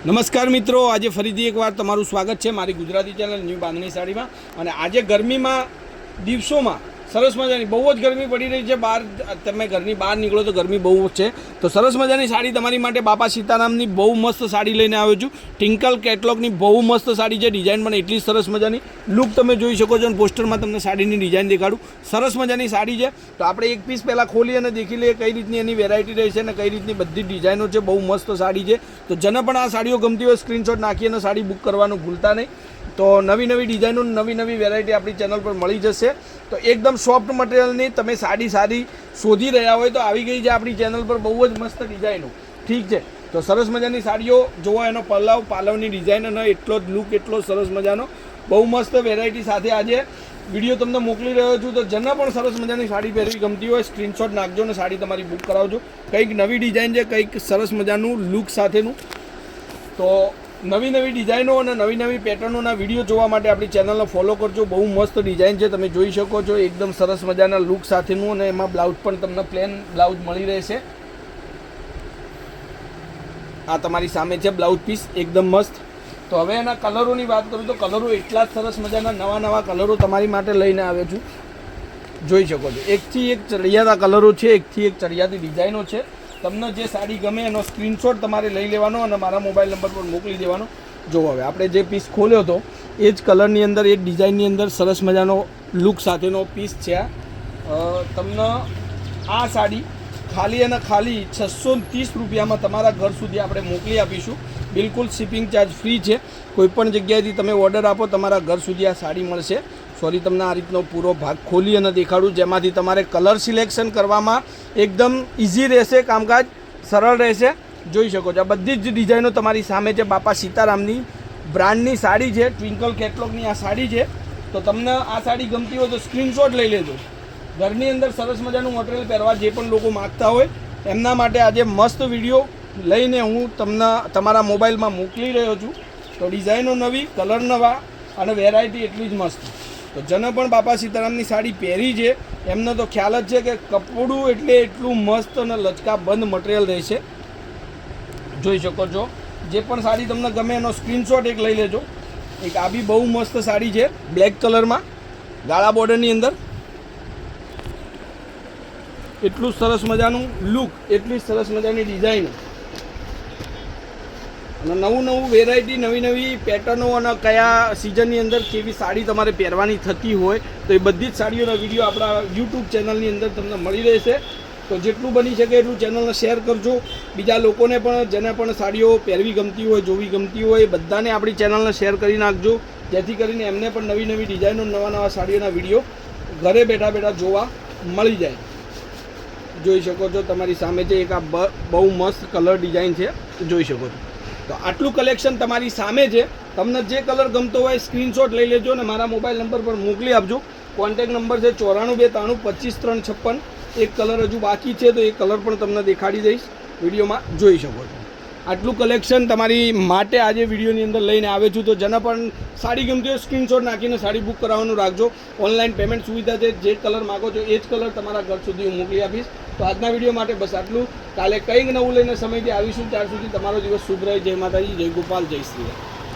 નમસ્કાર મિત્રો, આજે ફરીથી એકવાર તમારું સ્વાગત છે મારી ગુજરાતી ચેનલ ન્યૂ બાંધણી સાડીમાં। અને આજે ગરમીમાં દિવસોમાં સરસ મજાની બહુ જ ગરમી પડી રહી છે, બહાર તમે ઘરની બહાર નીકળો તો ગરમી બહુ જ છે, તો સરસ મજાની સાડી તમારી માટે બાપા સીતારામની બહુ મસ્ત સાડી લઈને આવ્યો છું। ટિંકલ કેટલોગની બહુ મસ્ત સાડી છે, ડિઝાઇન પણ એટલી સરસ મજાની, લુક તમે જોઈ શકો છો અને પોસ્ટરમાં તમને સાડીની ડિઝાઇન દેખાડું। સરસ મજાની સાડી છે, તો આપણે એક પીસ પહેલાં ખોલી અને દેખી લઈએ કઈ રીતની એની વેરાયટી રહેશે અને કઈ રીતની બધી ડિઝાઇનો છે। બહુ મસ્ત સાડી છે, તો જેને પણ આ સાડીઓ ગમતી હોય સ્ક્રીનશોટ નાખી અને સાડી બુક કરવાનું ભૂલતા નહીં। તો નવી નવી ડિઝાઇનો નવી નવી વેરાયટી આપણી ચેનલ પર મળી જશે। તો એકદમ સોફ્ટ મટીરિયલની તમે સાડી સારી શોધી રહ્યા હોય તો આવી ગઈ છે આપણી ચેનલ પર બહુ જ મસ્ત ડિઝાઇનો, ઠીક છે। તો સરસ મજાની સાડીઓ જોવો, એનો પાલવની ડિઝાઇન અને એટલો જ લુક એટલો સરસ મજાનો બહુ મસ્ત વેરાયટી સાથે આજે વિડીયો તમને મોકલી રહ્યો છું। તો જેને પણ સરસ મજાની સાડી પહેરવી ગમતી હોય સ્ક્રીનશોટ નાખજો અને સાડી તમારી બુક કરાવજો। કંઈક નવી ડિઝાઇન છે, કંઈક સરસ મજાનું લુક સાથેનું। તો નવી નવી ડિઝાઇનો અને નવી નવી પેટર્નોના વિડીયો જોવા માટે આપણી ચેનલને ફોલો કરજો। બહુ મસ્ત ડિઝાઇન છે, તમે જોઈ શકો છો, એકદમ સરસ મજાના લુક સાથેનું અને એમાં બ્લાઉઝ પણ તમને પ્લેન બ્લાઉઝ મળી રહેશે। આ તમારી સામે છે બ્લાઉઝ પીસ, એકદમ મસ્ત। તો હવે એના કલરોની વાત કરું તો કલરો એટલા જ સરસ મજાના નવા નવા કલરો તમારી માટે લઈને આવ્યો છું, જોઈ શકો છો। એકથી એક ચડિયાતા કલરો છે, એકથી એક ચડિયાતી ડિઝાઇનો છે। તમને જે સાડી ગમે એનો સ્ક્રીનશોટ તમારે લઈ લેવાનો અને મારા મોબાઈલ નંબર પર મોકલી દેવાનો। જો હવે આપણે જે પીસ ખોલ્યો હતો એ જ કલરની અંદર એ ડિઝાઇનની અંદર સરસ મજાનો લુક સાથેનો પીસ છે। તમને આ સાડી ખાલી અને ખાલી 630 રૂપિયામાં તમારા ઘર સુધી આપણે મોકલી આપીશું। બિલકુલ શિપિંગ ચાર્જ ફ્રી છે। કોઈપણ જગ્યાએથી તમે ઓર્ડર આપો તમારા ઘર સુધી આ સાડી મળશે। સોરી, તમને આ રીતનો પૂરો ભાગ ખોલી અને દેખાડું, જેમાંથી તમારે કલર સિલેક્શન કરવામાં એકદમ ઇઝી રહેશે, કામકાજ સરળ રહેશે। જોઈ શકો છો, આ બધી જ ડિઝાઇનો તમારી સામે છે। બાપા સીતારામની બ્રાન્ડની સાડી છે, ટ્વિંકલ કેટલોગની આ સાડી છે। તો તમને આ સાડી ગમતી હોય તો સ્ક્રીનશોટ લઈ લેજો। ઘરની અંદર સરસ મજાનું મટીરિયલ પહેરવા જે પણ લોકો માગતા હોય એમના માટે આજે મસ્ત વિડીયો લઈને હું તમને તમારા મોબાઈલમાં મોકલી રહ્યો છું। તો ડિઝાઇનો નવી, કલર નવા અને વેરાયટી એટલી જ મસ્ત। તો જેને પણ બાપા સીતારામની સાડી પહેરી છે એમને તો ખ્યાલ જ છે કે કપડું એટલે એટલું મસ્ત અને લચકાબંધ મટીરિયલ રહેશે। જોઈ શકો છો, જે પણ સાડી તમને ગમે એનો સ્ક્રીનશોટ એક લઈ લેજો। એક આ બી બહુ મસ્ત સાડી છે, બ્લેક કલરમાં ગાળા બોર્ડરની અંદર, એટલું સરસ મજાનું લુક, એટલી સરસ મજાની ડિઝાઇન અને નવું નવું વેરાયટી, નવી નવી પેટર્નો અને કયા સિઝનની અંદર કેવી સાડી તમારે પહેરવાની થતી હોય તો એ બધી જ સાડીઓના વિડીયો આપણા યુટ્યુબ ચેનલની અંદર તમને મળી રહેશે। તો જેટલું બની શકે એટલું ચેનલને શેર કરજો, બીજા લોકોને પણ જેને પણ સાડીઓ પહેરવી ગમતી હોય, જોવી ગમતી હોય, એ બધાને આપણી ચેનલને શેર કરી નાખજો, જેથી કરીને એમને પણ નવી નવી ડિઝાઇનો, નવા નવા સાડીઓના વિડીયો ઘરે બેઠા બેઠા જોવા મળી જાય। જોઈ શકો છો, તમારી સામે છે એક આ બહુ મસ્ત કલર ડિઝાઇન છે, જોઈ શકો છો। તો આટલું કલેક્શન તમારી સામે છે, તમને જે કલર ગમતો હોય સ્ક્રીનશોટ લઈ લેજો અને મારા મોબાઈલ નંબર પર મોકલી આપજો। કોન્ટેક્ટ નંબર છે 9423925356। એક કલર હજુ બાકી છે તો એ કલર પણ તમને દેખાડી દઈશ વિડીયોમાં, જોઈ શકો છો। આટલું કલેક્શન તમારી માટે આજે વિડીયોની અંદર લઈને આવે છું। તો જેને પણ સાડી ગમતી હોય સ્ક્રીનશોટ નાખીને સાડી બુક કરાવવાનું રાખજો। ઓનલાઈન પેમેન્ટ સુવિધા છે, જે કલર માગો છો એ જ કલર તમારા ઘર સુધી હું મોકલી આપીશ। તો આજના વિડીયો માટે બસ આટલું। કાલે કંઈક નવું લઈને સમયથી આવીશું, ત્યાર સુધી તમારો દિવસ શુભ રહે। જય માતાજી, જય ગોપાલ, જય શ્રી રામ।